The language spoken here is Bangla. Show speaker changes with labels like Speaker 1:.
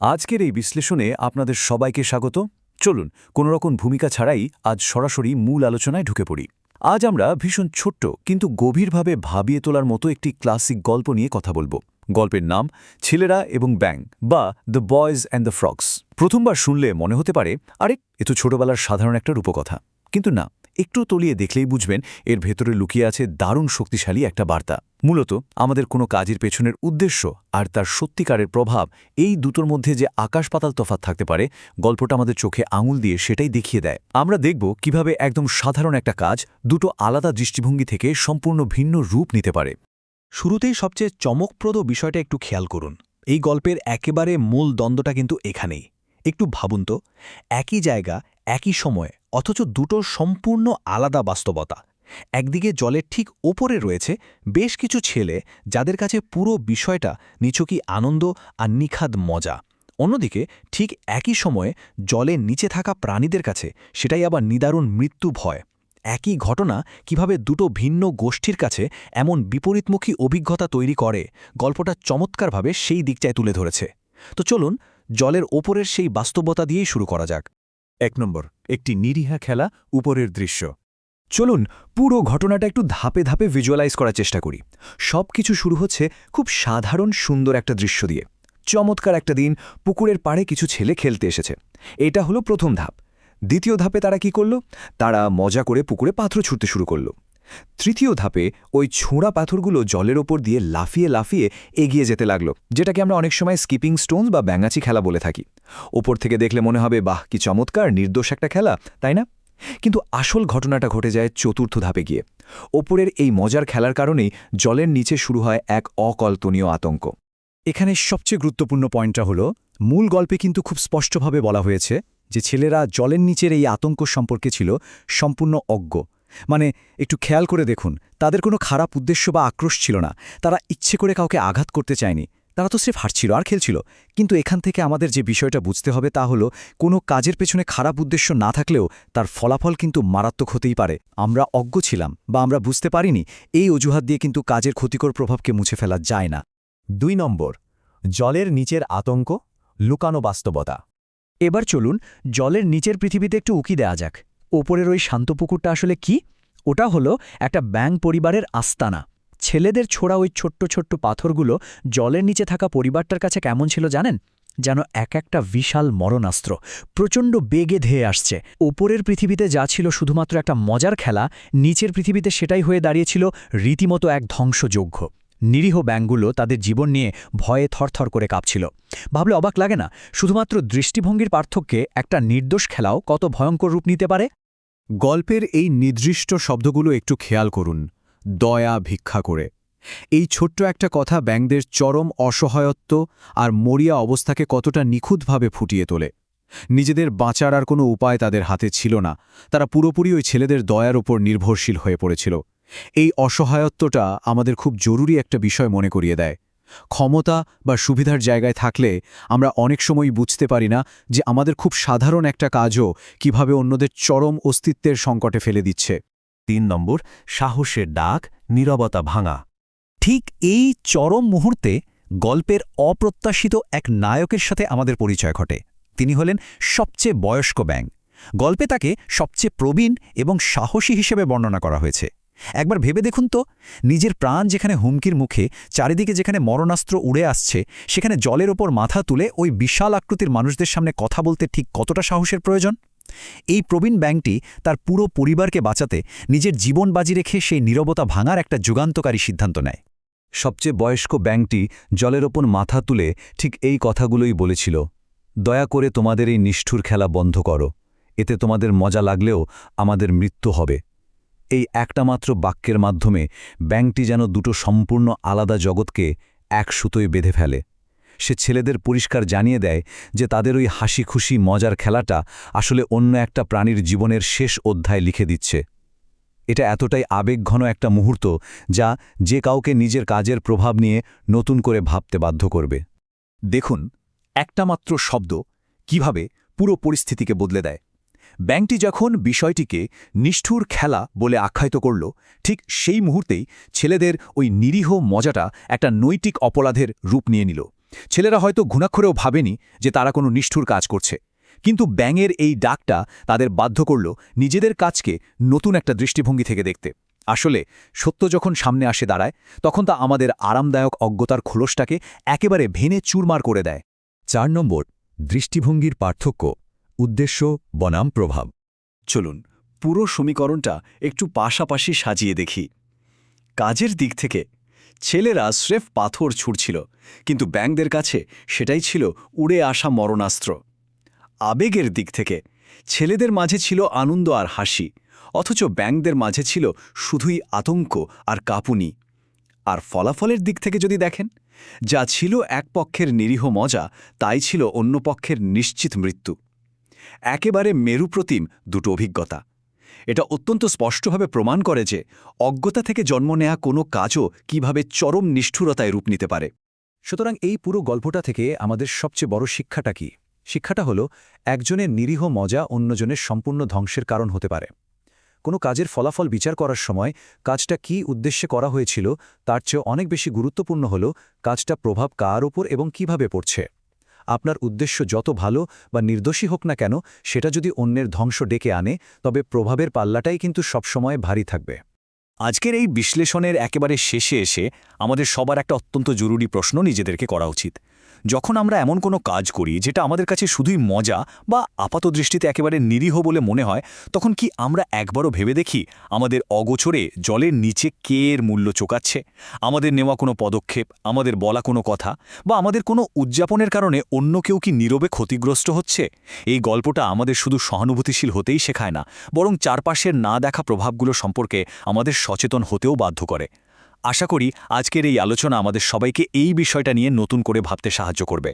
Speaker 1: আজকের এই বিশ্লেষণে আপনাদের সবাইকে স্বাগত। চলুন কোনোরকম ভূমিকা ছাড়াই আজ সরাসরি মূল আলোচনায় ঢুকে পড়ি। আজ আমরা ভীষণ ছোট্ট কিন্তু গভীরভাবে ভাবিয়ে তোলার মতো একটি ক্লাসিক গল্প নিয়ে কথা বলবো। গল্পের নাম ছেলেরা এবং ব্যাং বা the boys and the frogs. প্রথমবার শুনলে মনে হতে পারে আরে এ তো ছোটবেলার সাধারণ একটা রূপকথা, কিন্তু না, একটু তলিয়ে দেখলেই বুঝবেন এর ভেতরে লুকিয়ে আছে দারুণ শক্তিশালী একটা বার্তা। মূলত আমাদের কোনো কাজের পেছনের উদ্দেশ্য আর তার সত্যিকারের প্রভাব, এই দুটোর মধ্যে যে আকাশ পাতাল তফাৎ থাকতে পারে, গল্পটা আমাদের চোখে আঙুল দিয়ে সেটাই দেখিয়ে দেয়। আমরা দেখব কিভাবে একদম সাধারণ একটা কাজ দুটো আলাদা দৃষ্টিভঙ্গি থেকে সম্পূর্ণ ভিন্ন রূপ নিতে পারে।
Speaker 2: শুরুতেই সবচেয়ে চমকপ্রদ বিষয়টা একটু খেয়াল করুন। এই গল্পের একেবারে মূল দ্বন্দ্বটা কিন্তু এখানেই। একটু ভাবুন তো, একই জায়গা, একই সময়, অথচ দুটো সম্পূর্ণ আলাদা বাস্তবতা। একদিকে জলের ঠিক ওপরে রয়েছে বেশ কিছু ছেলে, যাদের কাছে পুরো বিষয়টা নিছকই আনন্দ আর নিখাদ মজা। অন্যদিকে ঠিক একই সময়ে জলের নিচে থাকা প্রাণীদের কাছে সেটাই আবার নিদারুণ মৃত্যু ভয়। একই ঘটনা কিভাবে দুটো ভিন্ন গোষ্ঠীর কাছে এমন বিপরীতমুখী অভিজ্ঞতা তৈরি করে, গল্পটা চমৎকারভাবে সেই দিকটায় তুলে ধরেছে। তো চলুন জলের ওপরের সেই বাস্তবতা দিয়েই শুরু করা যাক।
Speaker 1: 1 নম্বর, একটি নিরীহা খেলা, উপরের দৃশ্য। চলুন পুরো ঘটনাটা একটু ধাপে ধাপে ভিজুয়ালাইজ করার চেষ্টা করি। সব কিছু শুরু হচ্ছে খুব সাধারণ সুন্দর একটা দৃশ্য দিয়ে। চমৎকার একটা দিন, পুকুরের পাড়ে কিছু ছেলে খেলতে এসেছে। এটা হলো প্রথম ধাপ। দ্বিতীয় ধাপে তারা কি করল? তারা মজা করে পুকুরে পাথর ছুঁড়তে শুরু করল। তৃতীয় ধাপে ওই ছোঁড়া পাথরগুলো জলের ওপর দিয়ে লাফিয়ে লাফিয়ে এগিয়ে যেতে লাগলো, যেটাকে আমরা অনেক সময় স্কিপিং স্টোনস বা ব্যাঙাচি খেলা বলে থাকি। ওপর থেকে দেখলে মনে হবে বাহ কি চমৎকার, নির্দোষ একটা খেলা, তাই না? কিন্তু আসল ঘটনাটা ঘটে যায় চতুর্থ ধাপে গিয়ে। ওপরের এই মজার খেলার কারণেই জলের নিচে শুরু হয় এক অকল্পনীয় আতঙ্ক। এখানে সবচেয়ে গুরুত্বপূর্ণ পয়েন্টটা হলো, মূল গল্পে কিন্তু খুব স্পষ্টভাবে বলা হয়েছে যে ছেলেরা জলের নিচের এই আতঙ্ক সম্পর্কে ছিল সম্পূর্ণ অজ্ঞ। মানে একটু খেয়াল করে দেখুন, তাদের কোনো খারাপ উদ্দেশ্য বা আক্রোশ ছিল না। তারা ইচ্ছে করে কাউকে আঘাত করতে চায়নি। তারা তো স্রেফ হাঁটছিল আর খেলছিল। কিন্তু এখান থেকে আমাদের যে বিষয়টা বুঝতে হবে তা হলো, কোনো কাজের পেছনে খারাপ উদ্দেশ্য না থাকলেও তার ফলাফল কিন্তু মারাত্মক হতেই পারে। আমরা অজ্ঞ ছিলাম বা আমরা বুঝতে পারিনি, এই অজুহাত দিয়ে কিন্তু কাজের ক্ষতিকর প্রভাবকে মুছে ফেলা যায় না।
Speaker 2: 2 নম্বর, জলের নিচের আতঙ্ক, লুকানো বাস্তবতা।
Speaker 3: এবার চলুন জলের নিচের পৃথিবীতে একটু উকি দেওয়া যাক। ওপরের ওই শান্ত পুকুরটা আসলে কি? ওটা হলো একটা ব্যাঙ পরিবারের আস্তানা। ছেলেদের ছোড়া ওই ছোট্ট ছোট্ট পাথরগুলো জলের নিচে থাকা পরিবারটার কাছে কেমন ছিল জানেন? যেন এক একটা বিশাল মরণাস্ত্র, প্রচণ্ড বেগে ধেয়ে আসছে। ওপরের পৃথিবীতে যা ছিল শুধুমাত্র একটা মজার খেলা, নিচের পৃথিবীতে সেটাই হয়ে দাঁড়িয়েছিল রীতিমতো এক ধ্বংসযজ্ঞ। নিরীহ ব্যাঙগুলো তাদের জীবন নিয়ে ভয়ে থরথর করে কাঁপছিল। ভাবলে অবাক লাগে না, শুধুমাত্র দৃষ্টিভঙ্গির পার্থক্যে একটা নির্দোষ খেলাও কত ভয়ঙ্কর রূপ নিতে পারে।
Speaker 1: গল্পের এই নির্দিষ্ট শব্দগুলো একটু খেয়াল করুন, দয়া ভিক্ষা করে। এই ছোট্ট একটা কথা ব্যাঙদের চরম অসহায়ত্ব আর মরিয়া অবস্থাকে কতটা নিখুঁতভাবে ফুটিয়ে তোলে। নিজেদের বাঁচার আর কোনো উপায় তাদের হাতে ছিল না। তারা পুরোপুরি ওই ছেলেদের দয়ার ওপর নির্ভরশীল হয়ে পড়েছিল। এই অসহায়ত্বটা আমাদের খুব জরুরি একটা বিষয় মনে করিয়ে দেয়। ক্ষমতা বা সুবিধার জায়গায় থাকলে আমরা অনেক সময়ই বুঝতে পারি না যে আমাদের খুব সাধারণ একটা কাজও কিভাবে অন্যদের চরম অস্তিত্বের সংকটে ফেলে দিচ্ছে।
Speaker 2: 3 নম্বর, সাহসের ডাক, নীরবতা ভাঙা।
Speaker 3: ঠিক এই চরম মুহূর্তে গল্পের অপ্রত্যাশিত এক নায়কের সাথে আমাদের পরিচয় ঘটে। তিনি হলেন সবচেয়ে বয়স্ক ব্যাঙ। গল্পে তাকে সবচেয়ে প্রবীণ এবং সাহসী হিসেবে বর্ণনা করা হয়েছে। একবার ভেবে দেখুন তো, নিজের প্রাণ যেখানে হুমকির মুখে, চারিদিকে যেখানে মরণাস্ত্র উড়ে আসছে, সেখানে জলের ওপর মাথা তুলে ওই বিশাল আকৃতির মানুষদের সামনে কথা বলতে ঠিক কতটা সাহসের প্রয়োজন। এই প্রবীণ ব্যাঙটি তার পুরো পরিবারকে বাঁচাতে নিজের জীবন বাজি রেখে সেই নীরবতা ভাঙার একটা যুগান্তকারী সিদ্ধান্ত নেয়।
Speaker 1: সবচেয়ে বয়স্ক ব্যাঙটি জলের ওপর মাথা তুলে ঠিক এই কথাগুলোই বলেছিল, দয়া করে তোমাদের এই নিষ্ঠুর খেলা বন্ধ করো, এতে তোমাদের মজা লাগলেও আমাদের মৃত্যু হবে। এই একটা মাত্র বাক্যের মাধ্যমে ব্যাঙটি যেন দুটো সম্পূর্ণ আলাদা জগৎকে এক সুতোয় বেঁধে ফেলে। সে ছেলেদের পরিষ্কার জানিয়ে দেয় যে তাদের ওই হাসি খুশি মজার খেলাটা আসলে অন্য একটা প্রাণীর জীবনের শেষ অধ্যায় লিখে দিচ্ছে। এটা এতটাই আবেগঘন একটা মুহূর্ত যা যে কাউকে নিজের কাজের প্রভাব নিয়ে নতুন করে ভাবতে বাধ্য করবে।
Speaker 2: দেখুন, একটা মাত্র শব্দ কিভাবে পুরো পরিস্থিতিকে বদলে দেয়। ব্যাঙটি যখন বিষয়টিকে নিষ্ঠুর খেলা বলে আখ্যায়িত করল, ঠিক সেই মুহূর্তেই ছেলেদের ওই নিরীহ মজাটা একটা নৈতিক অপরাধের রূপ নিয়ে নিল।
Speaker 1: ছেলেরা হয়তো ঘুণাক্ষরেও ভাবেনি যে তারা কোনো নিষ্ঠুর কাজ করছে, কিন্তু ব্যাঙের এই ডাকটা তাদের বাধ্য করল নিজেদের কাজকে নতুন একটা দৃষ্টিভঙ্গি থেকে দেখতে। আসলে সত্য যখন সামনে আসে দাঁড়ায়, তখন তা আমাদের আরামদায়ক অজ্ঞতার খোলসটাকে একেবারে ভেঙে চুরমার করে দেয়। 4 নম্বর, দৃষ্টিভঙ্গির পার্থক্য, উদ্দেশ্য বনাম প্রভাব। চলুন পুরো সমীকরণটা একটু পাশাপাশি সাজিয়ে দেখি। কাজের দিক থেকে ছেলেরা স্রেফ পাথর ছুঁড়ছিল, কিন্তু ব্যাঙদের কাছে সেটাই ছিল উড়ে আসা মরণাস্ত্র। আবেগের দিক থেকে ছেলেদের মাঝে ছিল আনন্দ আর হাসি, অথচ ব্যাঙদের মাঝে ছিল শুধুই আতঙ্ক আর কাঁপুনি। আর ফলাফলের দিক থেকে যদি দেখেন, যা ছিল এক পক্ষের নিরীহ মজা, তাই ছিল অন্য পক্ষের নিশ্চিত মৃত্যু। একেবারে মেরুপ্রতিম দুটো অভিজ্ঞতা। এটা অত্যন্ত স্পষ্টভাবে প্রমাণ করে যে অজ্ঞতা থেকে জন্ম নেয়া কোনো কাজও কিভাবে চরম নিষ্ঠুরতায় রূপ নিতে পারে। সুতরাং এই পুরো গল্পটা থেকে আমাদের সবচেয়ে বড় শিক্ষাটা কি? শিক্ষাটা হলো, একজনের নিরীহ মজা অন্যজনের সম্পূর্ণ ধ্বংসের কারণ হতে পারে। কোনো কাজের ফলাফল বিচার করার সময় কাজটা কী উদ্দেশ্যে করা হয়েছিল তার চেয়ে অনেক বেশি গুরুত্বপূর্ণ হল কাজটা প্রভাব কার ওপর এবং কিভাবে পড়ছে। আপনার উদ্দেশ্য যত ভালো বা নির্দোষী হোক না কেন, সেটা যদি অন্যের ধ্বংস ডেকে আনে, তবে প্রভাবের পাল্লাটাই কিন্তু সবসময় ভারী থাকবে। আজকের এই বিশ্লেষণের একেবারে শেষে এসে আমাদের সবার একটা অত্যন্ত জরুরি প্রশ্ন নিজেদেরকে করা উচিত। যখন আমরা এমন কোনো কাজ করি যেটা আমাদের কাছে শুধুই মজা বা আপাতদৃষ্টিতে একেবারে নিরীহ বলে মনে হয়, তখন কি আমরা একবারও ভেবে দেখি আমাদের অগোচরে জলের নিচে কে এর মূল্য চোকাচ্ছে? আমাদের নেওয়া কোনো পদক্ষেপ, আমাদের বলা কোনো কথা বা আমাদের কোনো উদযাপনের কারণে অন্য কেউ কি নীরবে ক্ষতিগ্রস্ত হচ্ছে? এই গল্পটা আমাদের শুধু সহানুভূতিশীল হতেই শেখায় না, বরং চারপাশের না দেখা প্রভাবগুলো সম্পর্কে আমাদের সচেতন হতেও বাধ্য করে। আশা করি আজকের এই আলোচনা আমাদের সবাইকে এই বিষয়টা নিয়ে নতুন করে ভাবতে সাহায্য করবে।